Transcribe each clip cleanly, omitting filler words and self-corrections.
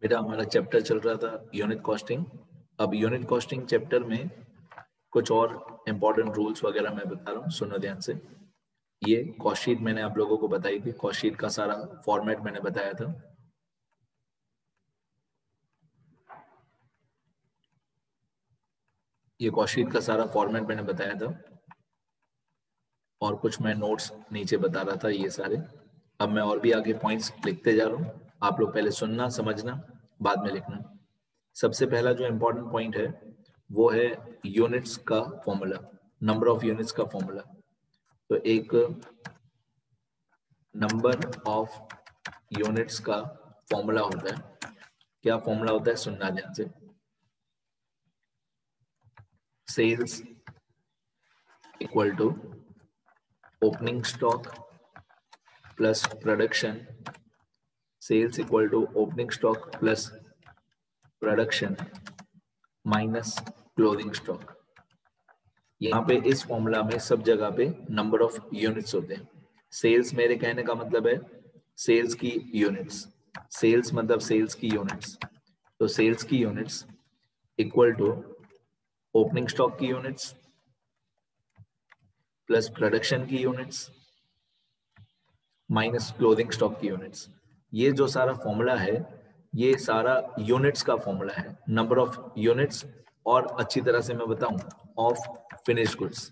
बेटा हमारा चैप्टर चल रहा था यूनिट कॉस्टिंग। अब यूनिट कॉस्टिंग चैप्टर में कुछ और इम्पोर्टेंट रूल्स वगैरह मैं बता रहा हूँ, सुनो ध्यान से। ये कॉस्ट शीट मैंने आप लोगों को बताई थी, कॉस्ट शीट का सारा फॉर्मेट मैंने बताया था। ये कॉस्ट शीट का सारा फॉर्मेट मैंने बताया था और कुछ मैं नोट्स नीचे बता रहा था ये सारे। अब मैं और भी आगे पॉइंट्स लिखते जा रहा हूँ, आप लोग पहले सुनना समझना बाद में लिखना। सबसे पहला जो इम्पोर्टेंट पॉइंट है वो है यूनिट्स का फॉर्मूला, नंबर ऑफ यूनिट्स का फॉर्मूला। तो एक नंबर ऑफ यूनिट्स का फॉर्मूला होता है। क्या फॉर्मूला होता है सुनना ध्यान से। Sales equal to opening stock plus production, sales equal to opening stock plus production minus closing stock. यहाँ पे इस फॉर्मूला में सब जगह पे नंबर ऑफ यूनिट्स होते हैं। सेल्स मेरे कहने का मतलब है सेल्स की यूनिट्स, सेल्स मतलब सेल्स की यूनिट्स। तो सेल्स की units equal to opening stock की यूनिट्स प्लस प्रोडक्शन की यूनिट्स माइनस क्लोजिंग स्टॉक की यूनिट्स। ये जो सारा फॉर्मूला है ये सारा यूनिट्स का फॉर्मूला है, नंबर ऑफ यूनिट्स और अच्छी तरह से मैं बताऊं of finish goods,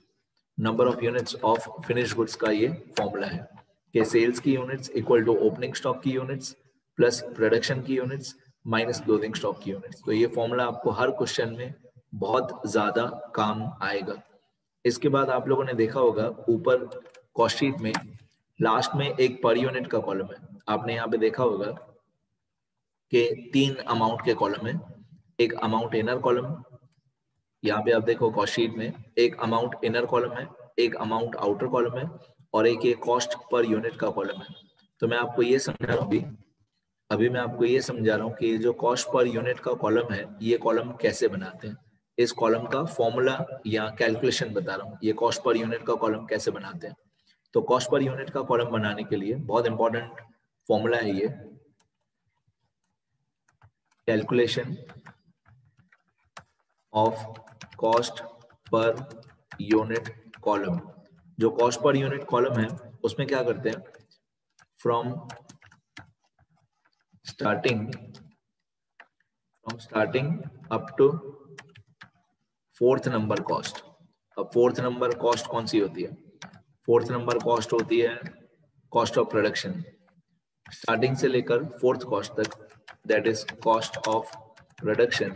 number of units of finish goods का ये फॉर्मूला है कि सेल्स की units equal to opening stock की यूनिट्स प्लस प्रोडक्शन की यूनिट्स माइनस क्लोजिंग स्टॉक की यूनिट्स। तो ये फॉर्मूला आपको हर क्वेश्चन में बहुत ज्यादा काम आएगा। इसके बाद आप लोगों ने देखा होगा ऊपर कॉस्ट शीट में लास्ट में एक पर यूनिट का कॉलम है। आपने यहाँ पे देखा होगा कि 3 अमाउंट के कॉलम है, एक अमाउंट इनर कॉलम, यहाँ पे आप देखो कॉस्ट शीट में एक अमाउंट इनर कॉलम है, एक अमाउंट आउटर कॉलम है और एक ये कॉस्ट पर यूनिट का कॉलम है। तो मैं आपको ये समझा रहा हूँ अभी मैं आपको ये समझा रहा हूँ कि जो कॉस्ट पर यूनिट का कॉलम है ये कॉलम कैसे बनाते हैं। इस कॉलम का फॉर्मूला या कैलकुलेशन बता रहा हूँ, ये कॉस्ट पर यूनिट का कॉलम कैसे बनाते हैं। तो कॉस्ट पर यूनिट का कॉलम बनाने के लिए बहुत इंपॉर्टेंट फॉर्मूला है ये, calculation of cost per unit column. जो कॉस्ट पर यूनिट कॉलम है उसमें क्या करते हैं, from starting up to fourth number cost. अब फोर्थ नंबर कॉस्ट कौन सी होती है, फोर्थ नंबर कॉस्ट होती है कॉस्ट ऑफ प्रोडक्शन। स्टार्टिंग से लेकर फोर्थ कॉस्ट तक that is cost of production.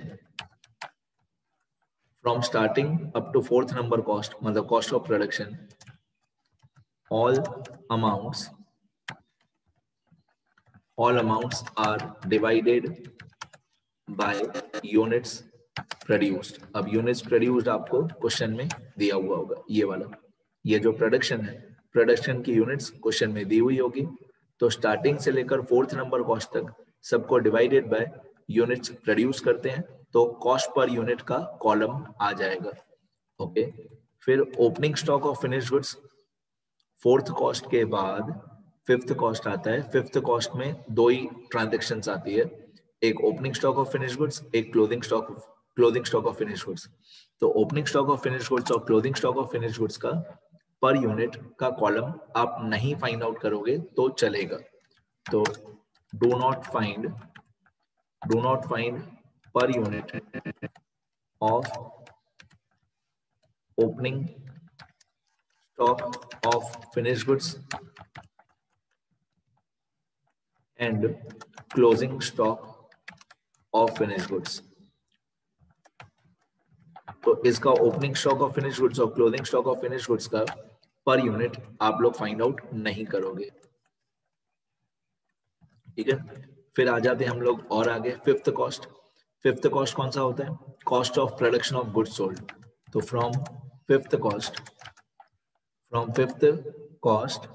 From starting up to fourth number cost मतलब cost of production, all amounts are divided by units produced। अब units produced आपको question में दिया हुआ होगा, ये वाला, ये जो प्रोडक्शन है प्रोडक्शन की यूनिट्स क्वेश्चन में दी हुई होगी। तो स्टार्टिंग से लेकर फोर्थ नंबर कॉस्ट तक सबको डिवाइडेड बाय यूनिट्स प्रोड्यूस करते हैं तो कॉस्ट पर यूनिट का कॉलम आ जाएगा। ओके, फिर opening stock of finish goods, fourth cost के बाद फिफ्थ कॉस्ट आता है। फिफ्थ कॉस्ट में दो ही ट्रांजेक्शन्स आती है, एक opening stock of finish goods, एक closing stock of finish goods. तो opening stock of finish goods और closing stock of finish goods का पर यूनिट का कॉलम आप नहीं फाइंड आउट करोगे तो चलेगा। तो do not find per unit of opening stock of finish goods and closing stock of finished goods। तो इसका opening stock of finish goods और closing stock of finish goods का पर यूनिट आप लोग फाइंड आउट नहीं करोगे, ठीक है। फिर आ जाते हैं हम लोग और आगे फिफ्थ कॉस्ट। फिफ्थ कॉस्ट कौन सा होता है, cost of production of goods sold. तो from fifth cost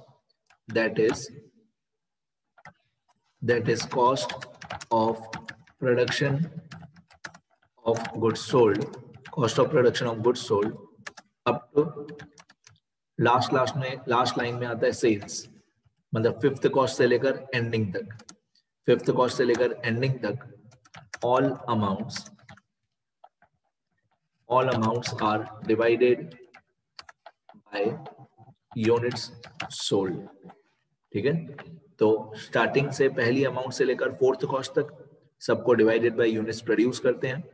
that is cost of production of goods sold, cost of production of goods sold up to last line में आता है sales, मतलब fifth cost से लेकर एंडिंग तक, fifth cost से लेकर एंडिंग तक all amounts are divided by units sold. ठीक है, तो स्टार्टिंग से पहली अमाउंट से लेकर फोर्थ कॉस्ट तक सबको डिवाइडेड बाय यूनिट्स प्रोड्यूस करते हैं,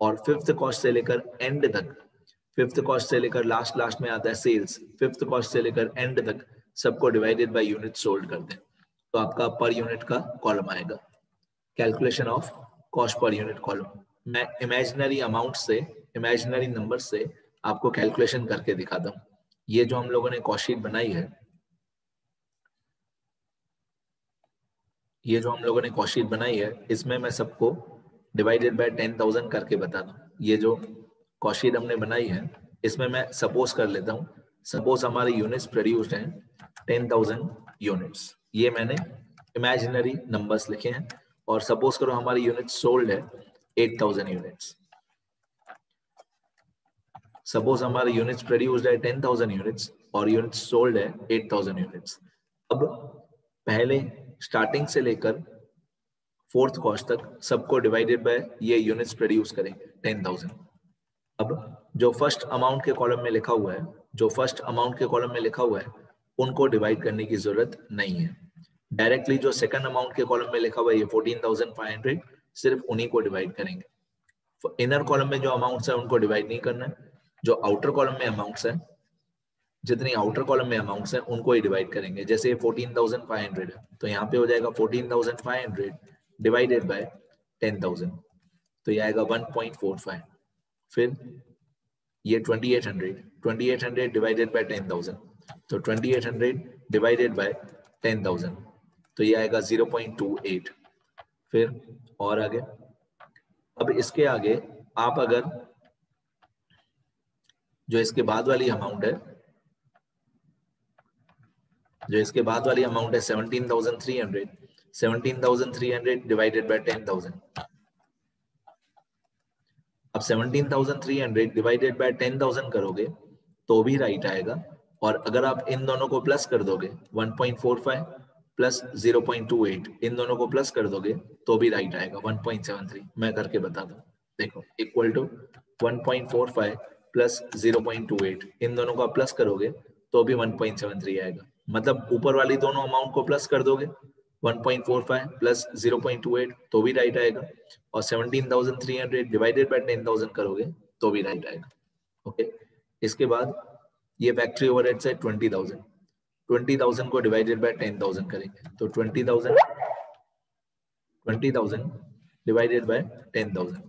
और फिफ्थ कॉस्ट से लेकर एंड तक, फिफ्थ कॉस्ट से लेकर लास्ट में आता है सेल्स, फिफ्थ कॉस्ट से लेकर एंड तक सबको डिवाइडेड बाय यूनिट सोल्ड करते हैं। तो आपका पर यूनिट का कॉलम आएगा, calculation of cost per unit column. मैं इमेजिनरी अमाउंट से, इमेजिनरी नंबर से आपको कैलकुलेशन करके दिखाता हूँ। ये जो हम लोगों ने कॉस्ट शीट बनाई है, ये जो हम लोगों ने कॉस्ट शीट बनाई है, इसमें मैं सबको डिवाइडेड बाय 10,000 करके बता दूं। ये जो कॉस्ट शीट हमने बनाई है, इसमें मैं सपोज कर लेता हूँ, सपोज हमारे यूनिट्स प्रोड्यूस्ड हैं 10,000 यूनिट्स, ये मैंने इमेजिनरी नंबर्स लिखे हैं, और सपोज करो हमारी यूनिट्स सोल्ड है 8,000 यूनिट्स। सपोज हमारे यूनिट्स प्रोड्यूस्ड है 10,000 यूनिट्स और यूनिट्स सोल्ड है 8,000 यूनिट्स। अब पहले स्टार्टिंग से लेकर फोर्थ कॉस्ट तक सबको डिवाइडेड बाय ये यूनिट्स प्रोड्यूस करेंगे 10,000। अब जो फर्स्ट अमाउंट के कॉलम में लिखा हुआ है, जो फर्स्ट अमाउंट के कॉलम में लिखा हुआ है, उनको डिवाइड करने की जरूरत नहीं है। डायरेक्टली जो सेकंड अमाउंट के कॉलम में लिखा हुआ है, ये 14,500, सिर्फ उन्हीं को डिवाइड करेंगे। इनर कॉलम में जो अमाउंट्स है उनको डिवाइड नहीं करना है, जो आउटर कॉलम में अमाउंट्स है, जितनी आउटर कॉलम में अमाउंट्स हैं उनको ही डिवाइड करेंगे। जैसे 14,500 है, तो यहाँ पे हो जाएगा 14,500 डिवाइडेड बाय 10,000, तो ये आएगा 1.45। फिर ये 2800 डिवाइडेड बाय 10,000, तो 2800 डिवाइडेड बाय 10,000, तो ये आएगा 0.28। फिर और आगे, अब इसके आगे आप अगर जो इसके बाद वाली अमाउंट है, जो इसके बाद वाली अमाउंट है 17,300 डिवाइडेड बाय 10,000। अब 17,300 डिवाइडेड बाय 10,000 करोगे तो भी राइट आएगा, और अगर आप इन दोनों को प्लस कर दोगे 1.45 प्लस 0.28, इन दोनों को प्लस कर दोगे तो भी राइट आएगा 1.73। मैं करके बता दूं, देखो, इक्वल टू 1.45 प्लस 0.28, इन दोनों का प्लस करोगे तो भी 1.73 आएगा। मतलब ऊपर वाली दोनों अमाउंट को प्लस कर दोगे 1.45 प्लस 0.28 तो भी राइट आएगा, और 17,300 डिवाइडेड बाय 10,000 करोगे तो भी राइट आएगा। ओके, इसके बाद ये फैक्ट्री ओवरहेड्स है 20,000, 20,000 को डिवाइडेड बाय 10,000 करेंगे, तो 20,000 डिवाइडेड बाय 10,000।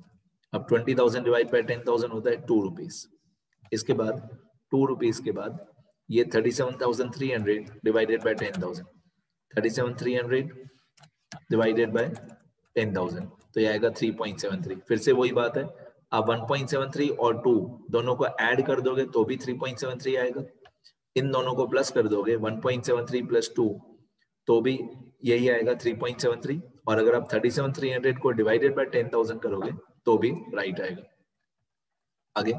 अब 20,000 डिवाइड बाय 10,000 होता है 2 रुपीज। इसके बाद 2 रुपीज के बाद ये 37,300 डिवाइडेड बाय 10,000, 37,300 डिवाइडेड बाय 10,000, तो ये आएगा 3.73। फिर से वही बात है, आप 1.73 और 2 दोनों को ऐड कर दोगे तो भी 3.73 आएगा, इन दोनों को प्लस कर दोगे 1.73 प्लस 2 तो भी यही आएगा 3.73, और अगर आप 37,300 को डिवाइडेड बाय 10,000 करोगे तो भी राइट आएगा। आगे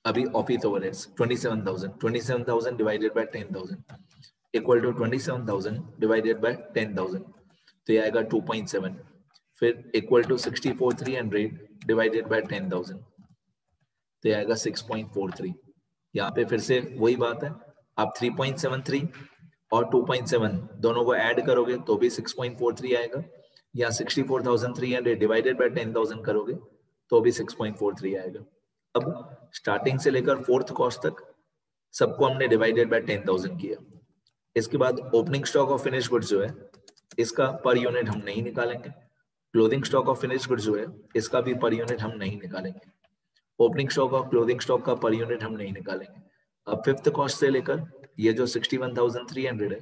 अभी office overheads 27,000 divided by 10,000 equal to 27,000 divided by 10,000, तो ये आएगा 2.7। फिर इक्वल टू 64,300 डिवाइडेड बाय 10,000, तो ये आएगा 6.43। यहाँ पे फिर से वही बात है, आप 3.73 और 2.7 दोनों को ऐड करोगे तो भी 6.43 आएगा, या 64,300 डिवाइडेड बाय 10,000 करोगे तो भी 6.43 आएगा। अब स्टार्टिंग से लेकर फोर्थ कॉस्ट तक सबको हमने डिवाइडेड बाय 10,000 किया। इसके बाद opening stock of finish goods जो है, इसका पर यूनिट हम नहीं निकालेंगे। Clothing stock of finish goods जो है, इसका भी पर यूनिट हम नहीं निकालेंगे। ओपनिंग स्टॉक और क्लोथिंग स्टॉक का पर यूनिट हम नहीं निकालेंगे। अब फिफ्थ कॉस्ट से लेकर ये जो 61,300 है,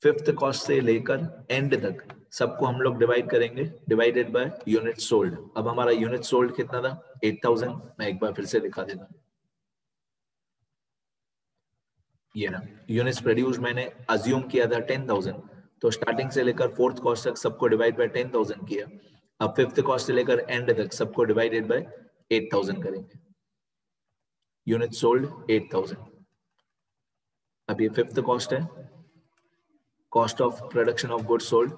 फिफ्थ कॉस्ट से लेकर एंड तक सबको हम लोग डिवाइड करेंगे डिवाइडेड बाय यूनिट सोल्ड। अब हमारा यूनिट सोल्ड कितना था 8,000, मैं एक बार फिर से दिखा देता हूँ। ये ना यूनिट्स प्रोड्यूस मैंने अज्यूम किया था 10,000, तो स्टार्टिंग से लेकर फोर्थ कॉस्ट तक सबको डिवाइड बाय 10,000 किया। अब फिफ्थ कॉस्ट से लेकर एंड तक सबको डिवाइडेड बाय 8,000 करेंगे। Unit sold 8,000। अब ये फिफ्थ कॉस्ट है, cost of production of goods sold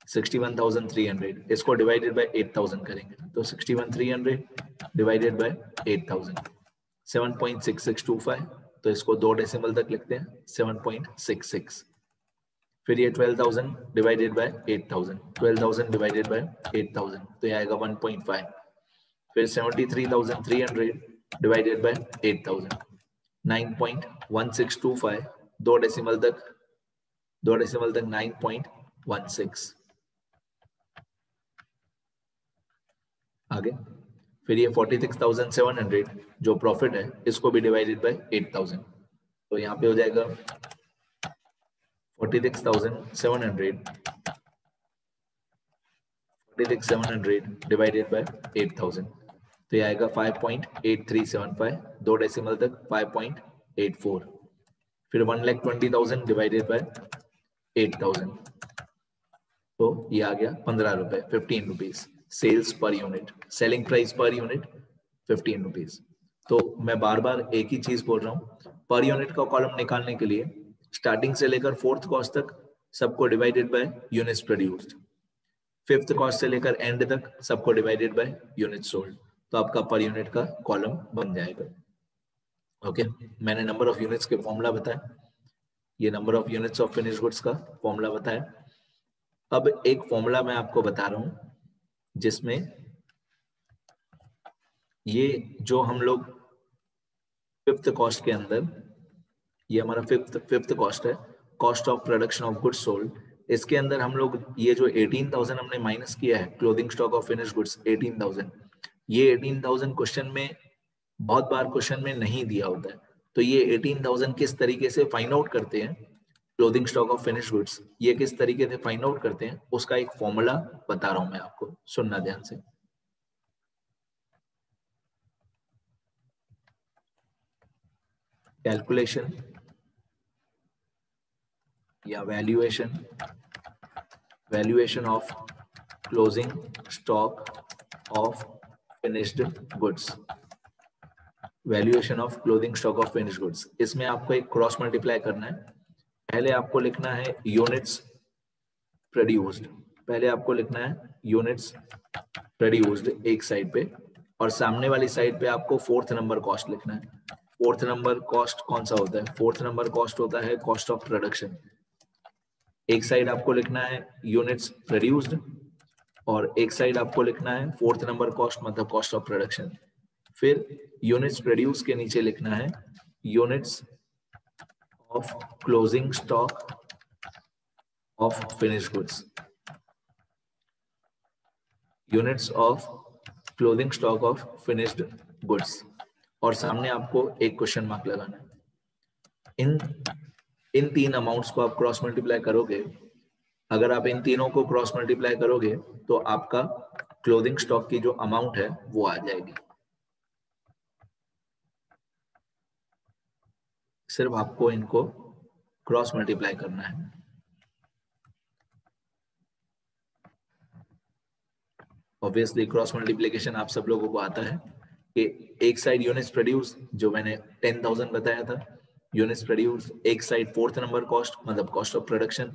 61,300, इसको डिवाइडेड बाय 8,000 करेंगे तो 61,300 डिवाइडेड बाय 8,000 7.6625, तो इसको 2 डेसिमल तक लिखते हैं 7.66। फिर ये 12,000 डिवाइडेड बाय 8,000, 12,000 डिवाइडेड बाय 8,000, तो ये आएगा 1.5। फिर 73,300 डिवाइडेड बाय 8,000, 9.1625, 2 डेसिमल तक 9.16। आगे फिर ये 46,700 जो प्रॉफिट है इसको भी डिवाइडेड बाय 8,000, तो यहाँ पे हो जाएगा 46,700 डिवाइडेड बाय 8,000, तो ये आएगा 5.8375, 2 डेसिमल तक 5.84। फिर 1,20,000 डिवाइडेड बाय 8,000, तो ये आ गया 15 रुपए, 15 rupees sales per unit, selling price per unit 15 rupees. तो मैं बार बार एक ही चीज बोल रहा हूँ, पर यूनिट का कॉलम निकालने के लिए स्टार्टिंग से लेकर 4th कॉस्ट तक सबको divided by units produced, 5th cost से लेकर एंड तक सबको डिवाइडेड बाय यूनिट्स सोल्ड, तो आपका पर यूनिट का कॉलम बन जाएगा। ओके, मैंने नंबर ऑफ यूनिट्स के फॉर्मूला बताया, ये number of units of finish goods का फॉर्मूला बताया। अब एक फॉर्मूला मैं आपको बता रहा हूं जिसमें ये जो हम लोग 5th कॉस्ट के अंदर, ये हमारा फिफ्थ कॉस्ट है, cost of production of goods sold, इसके अंदर हम लोग ये जो 18,000 हमने माइनस किया है clothing stock of finish goods 18,000, ये 18,000 क्वेश्चन में बहुत बार क्वेश्चन में नहीं दिया होता है, तो ये 18,000 किस तरीके से फाइंड आउट करते हैं clothing stock of finish goods, ये किस तरीके से फाइंड आउट करते हैं उसका एक फॉर्मूला बता रहा हूं मैं आपको, सुनना ध्यान से। कैलकुलेशन या valuation of closing stock of finished goods, valuation of clothing stock of finished goods. इसमें आपको एक क्रॉस मल्टीप्लाई करना है, पहले आपको लिखना है यूनिट्स प्रोड्यूस्ड, पहले आपको लिखना है यूनिट्स प्रोड्यूस्ड एक साइड पे, और सामने वाली साइड पे आपको 4th नंबर कॉस्ट लिखना है। 4th नंबर कॉस्ट कौन सा होता है? 4th नंबर कॉस्ट होता है कॉस्ट ऑफ प्रोडक्शन। एक साइड आपको लिखना है यूनिट्स प्रोड्यूस्ड और एक साइड आपको लिखना है 4th नंबर कॉस्ट मतलब कॉस्ट ऑफ प्रोडक्शन। फिर यूनिट्स प्रोड्यूस के नीचे लिखना है units of closing stock of finished goods, units of clothing stock of finished goods, और सामने आपको एक क्वेश्चन मार्क लगाना है। इन 3 अमाउंट्स को आप क्रॉस मल्टीप्लाई करोगे, अगर आप इन तीनों को क्रॉस मल्टीप्लाई करोगे तो आपका क्लोथिंग स्टॉक की जो अमाउंट है वो आ जाएगी। सिर्फ आपको इनको क्रॉस मल्टीप्लाई करना है। ऑब्वियसली क्रॉस मल्टीप्लिकेशन आप सब लोगों को आता है कि एक साइड यूनिट्स प्रोड्यूस जो मैंने 10,000 बताया था, यूनिट्स प्रोड्यूस, एक साइड 4th नंबर कॉस्ट मतलब कॉस्ट ऑफ प्रोडक्शन,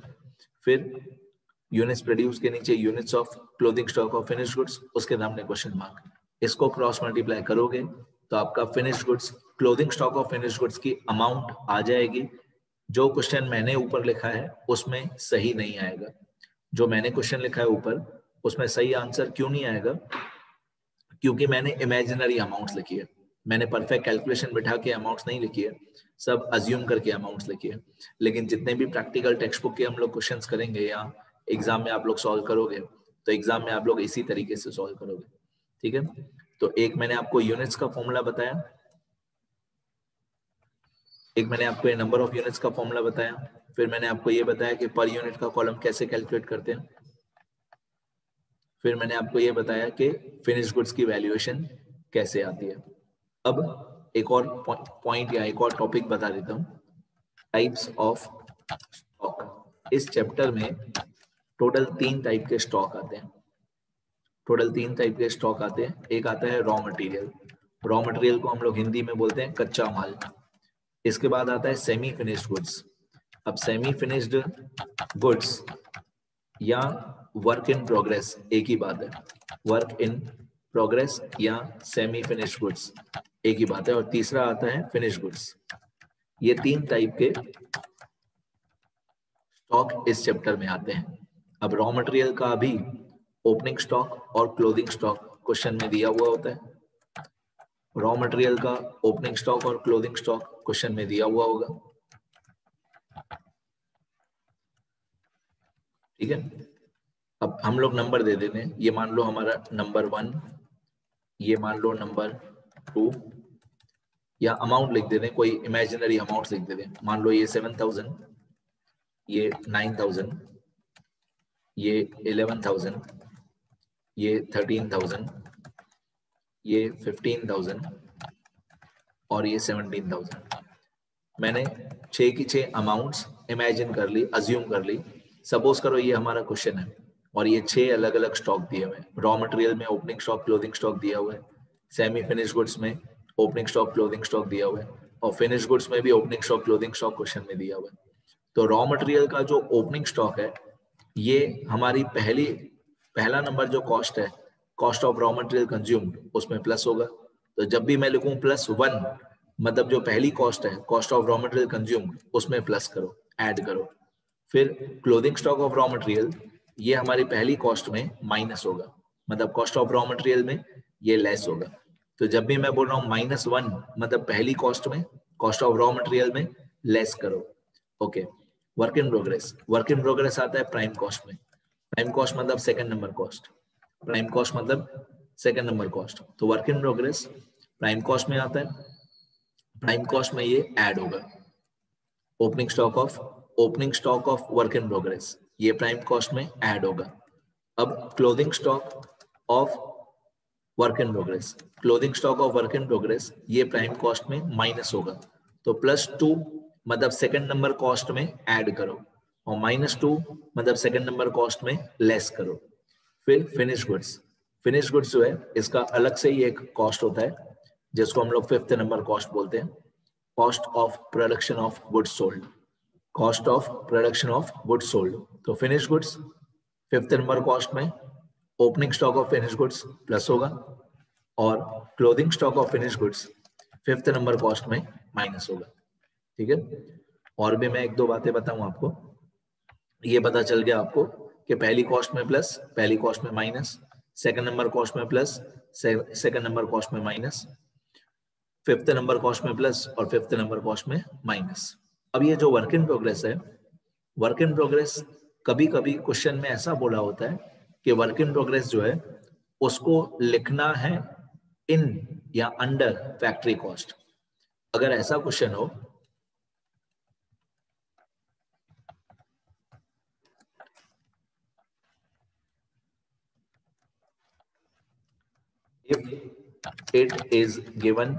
फिर यूनिट्स प्रोड्यूस के नीचे units of clothing stock of finished goods, उसके सामने क्वेश्चन मार्क। इसको क्रॉस मल्टीप्लाई करोगे तो आपका finished goods, clothing stock of finished goods की अमाउंट आ जाएगी। जो क्वेश्चन मैंने ऊपर लिखा है उसमें सही नहीं आएगा, जो मैंने क्वेश्चन लिखा है ऊपर उसमें सही आंसर क्यों नहीं आएगा? क्योंकि मैंने इमेजिनरी अमाउंट्स लिखी है, मैंने परफेक्ट कैलकुलेशन बिठा के अमाउंट्स नहीं लिखी है, सब अज्यूम करके अमाउंट्स लिखी है। लेकिन जितने भी प्रैक्टिकल टेक्स्ट बुक के हम लोग क्वेश्चंस करेंगे या एग्जाम में आप लोग सॉल्व करोगे तो एग्जाम में आप लोग इसी तरीके से सॉल्व करोगे, ठीक है? तो एक मैंने आपको यूनिट्स का फॉर्मूला बताया, एक मैंने आपको ये नंबर ऑफ यूनिट्स का फॉर्मूला बताया, फिर मैंने आपको ये बताया कि पर यूनिट का कॉलम कैसे कैलकुलेट करते हैं, फिर मैंने आपको ये बताया कि फिनिश गुड्स की वैल्यूएशन कैसे आती है। अब एक और पॉइंट या एक और टॉपिक बता देता हूँ, टाइप्स ऑफ स्टॉक। इस चैप्टर में टोटल 3 टाइप के स्टॉक आते हैं, टोटल 3 टाइप के स्टॉक आते हैं। एक आता है रॉ मटेरियल, रॉ मटेरियल को हम लोग हिंदी में बोलते हैं कच्चा माल। इसके बाद आता है सेमी फिनिश्ड गुड्स। अब सेमी फिनिश्ड गुड्स या वर्क इन प्रोग्रेस एक ही बात है, वर्क इन प्रोग्रेस या सेमी फिनिश गुड्स एक ही बात है। और तीसरा आता है फिनिश गुड्स। ये 3 टाइप के स्टॉक इस चैप्टर में आते हैं। अब रॉ मटेरियल का भी ओपनिंग स्टॉक और क्लोजिंग स्टॉक क्वेश्चन में दिया हुआ होता है। रॉ मटेरियल का ओपनिंग स्टॉक और क्लोजिंग स्टॉक क्वेश्चन में दिया हुआ होगा, ठीक है। अब हम लोग नंबर दे देते हैं। ये मान लो हमारा नंबर 1, ये मान लो नंबर 2, या अमाउंट लिख देते हैं, कोई इमेजिनरी अमाउंट लिख देते हैं। मान लो ये 7000, ये 9000, ये 11000, ये 13000, ये 15000 और ये 17000। मैंने 6 की 6 अमाउंट्स इमेजिन कर ली, अज्यूम कर ली। सपोज करो ये हमारा क्वेश्चन है और ये 6 अलग अलग स्टॉक दिए हुए हैं। रॉ मटेरियल में ओपनिंग स्टॉक क्लोजिंग स्टॉक दिया हुआ है, सेमी फिनिश गुड्स में ओपनिंग स्टॉक क्लोजिंग स्टॉक दिया हुआ है, और फिनिश गुड्स में भी opening stock closing stock question में दिया हुआ है। तो रॉ मटेरियल का जो ओपनिंग स्टॉक है, ये हमारी पहला नंबर जो कॉस्ट है, cost of raw material consumed, उसमें प्लस होगा। तो जब भी मैं लिखूं +1, मतलब जो पहली कॉस्ट है, cost of raw material consumed, उसमें प्लस करो, ऐड करो। फिर closing stock of raw material, ये हमारी पहली कॉस्ट में माइनस होगा, मतलब कॉस्ट ऑफ रॉ मटेरियल में ये लेस होगा। तो जब भी मैं बोल रहा हूँ -1, मतलब पहली कॉस्ट में, कॉस्ट ऑफ रॉ मटेरियल में लेस करो। Okay, work in progress, work in progress आता है प्राइम कॉस्ट में। प्राइम कॉस्ट मतलब second number cost, prime cost मतलब सेकंड नंबर कॉस्ट। तो work in progress prime cost में आता है, प्राइम कॉस्ट में ये ऐड होगा। Opening stock of work in progress, ये प्राइम कॉस्ट में ऐड होगा। अब closing stock of work in progress, closing stock of work in progress, ये प्राइम कॉस्ट में माइनस होगा। तो +2 मतलब सेकंड नंबर कॉस्ट में ऐड करो, और -2 मतलब सेकंड नंबर कॉस्ट में लेस करो। फिर फिनिश गुड्स, फिनिश गुड्स जो है इसका अलग से ही एक कॉस्ट होता है, जिसको हम लोग 5th नंबर कॉस्ट बोलते हैं, cost of production of goods sold, cost of production of goods sold. तो finish goods 5th number cost में opening stock of finish goods plus होगा, और closing stock of finish goods 5th number cost में minus होगा, ठीक है। और भी मैं 1-2 बातें बताऊं आपको। ये पता चल गया आपको कि पहली कॉस्ट में प्लस, पहली कॉस्ट में माइनस, सेकंड नंबर कॉस्ट में प्लस, सेकंड नंबर कॉस्ट में माइनस, 5th नंबर कॉस्ट में प्लस और 5th नंबर कॉस्ट में माइनस। अब ये जो वर्क इन प्रोग्रेस है, वर्क इन प्रोग्रेस कभी कभी क्वेश्चन में ऐसा बोला होता है कि वर्क इन प्रोग्रेस जो है उसको लिखना है इन या अंडर फैक्ट्री कॉस्ट। अगर ऐसा क्वेश्चन हो, if it is given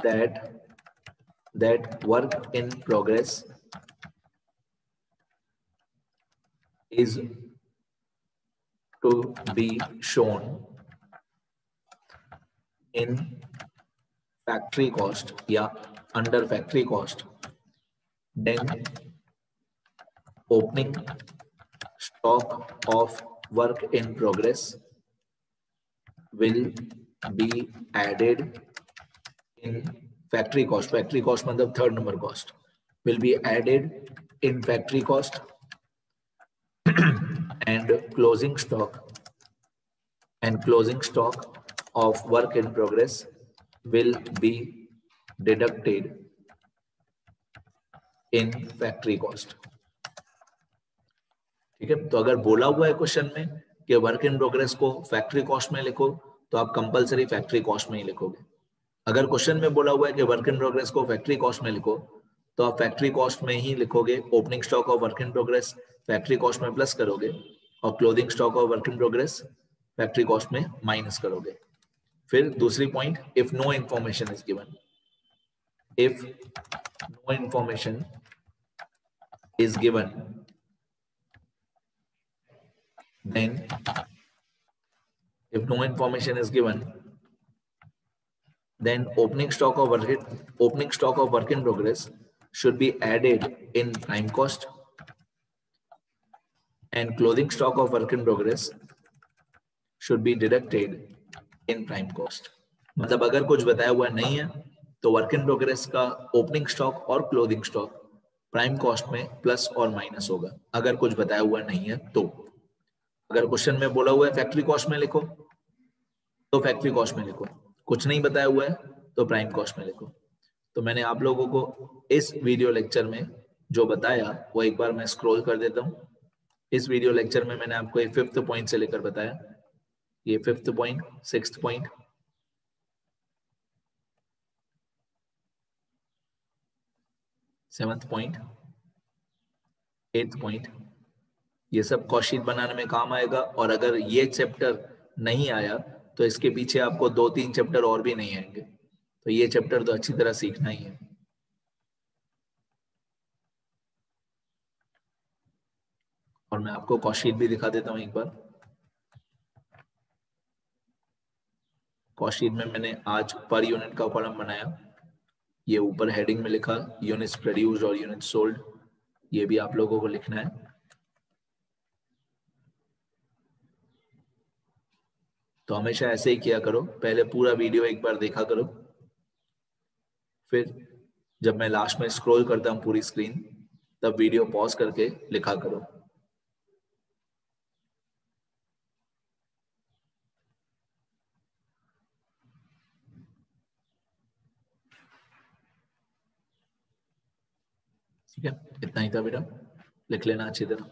that work in progress is to be shown in factory cost या under factory cost, then opening stock of work in progress will be added in factory cost. Factory cost मतलब 3rd number cost will be added in factory cost and closing stock of work in progress will be deducted in factory cost, ठीक है। तो अगर बोला हुआ है question में कि वर्क इन प्रोग्रेस को फैक्ट्री कॉस्ट में लिखो, तो आप कंपलसरी फैक्ट्री कॉस्ट में ही लिखोगे। अगर क्वेश्चन में बोला हुआ है कि वर्क इन प्रोग्रेस को फैक्ट्री कॉस्ट में लिखो, तो आप फैक्ट्री कॉस्ट में ही लिखोगे। Opening stock of work in progress factory cost में प्लस करोगे, और closing stock of work in progress factory cost में माइनस करोगे। फिर दूसरी point, if no information is given, if no information is given, then if no information is given, then opening stock of work in progress should be added in prime cost and closing stock of work in progress should be deducted in prime cost. मतलब अगर कुछ बताया हुआ नहीं है तो work in progress का opening stock और क्लोजिंग स्टॉक प्राइम कॉस्ट में प्लस और माइनस होगा, अगर कुछ बताया हुआ नहीं है तो। अगर क्वेश्चन में बोला हुआ है फैक्ट्री कॉस्ट में लिखो तो फैक्ट्री कॉस्ट में लिखो, कुछ नहीं बताया हुआ है तो प्राइम कॉस्ट में लिखो। तो मैंने आप लोगों को इस वीडियो लेक्चर में जो बताया वो एक बार मैं स्क्रॉल कर देता हूँ। इस वीडियो लेक्चर में मैंने आपको एक 5th पॉइंट से लेकर बताया, ये 5th point, 6th point, 7th point, 8th point, ये सब कॉस्ट शीट बनाने में काम आएगा। और अगर ये चैप्टर नहीं आया तो इसके पीछे आपको 2-3 चैप्टर और भी नहीं आएंगे, तो ये चैप्टर तो अच्छी तरह सीखना ही है। और मैं आपको कॉस्ट शीट भी दिखा देता हूं एक बार। कॉस्ट शीट में मैंने आज पर यूनिट का कॉलम बनाया, ये ऊपर हेडिंग में लिखा यूनिट्स प्रोड्यूस्ड और यूनिट्स सोल्ड, ये भी आप लोगों को लिखना है। तो हमेशा ऐसे ही किया करो, पहले पूरा वीडियो एक बार देखा करो, फिर जब मैं लास्ट में स्क्रॉल करता हूं पूरी स्क्रीन तब वीडियो पॉज करके लिखा करो। ठीक है, इतना ही था बेटा, लिख लेना अच्छी तरह।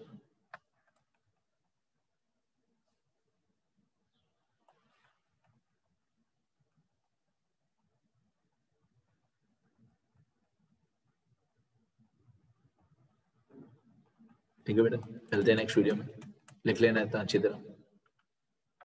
ठीक है बेटा, मिलते हैं नेक्स्ट वीडियो में, लिख लेना इतना अच्छी तरह।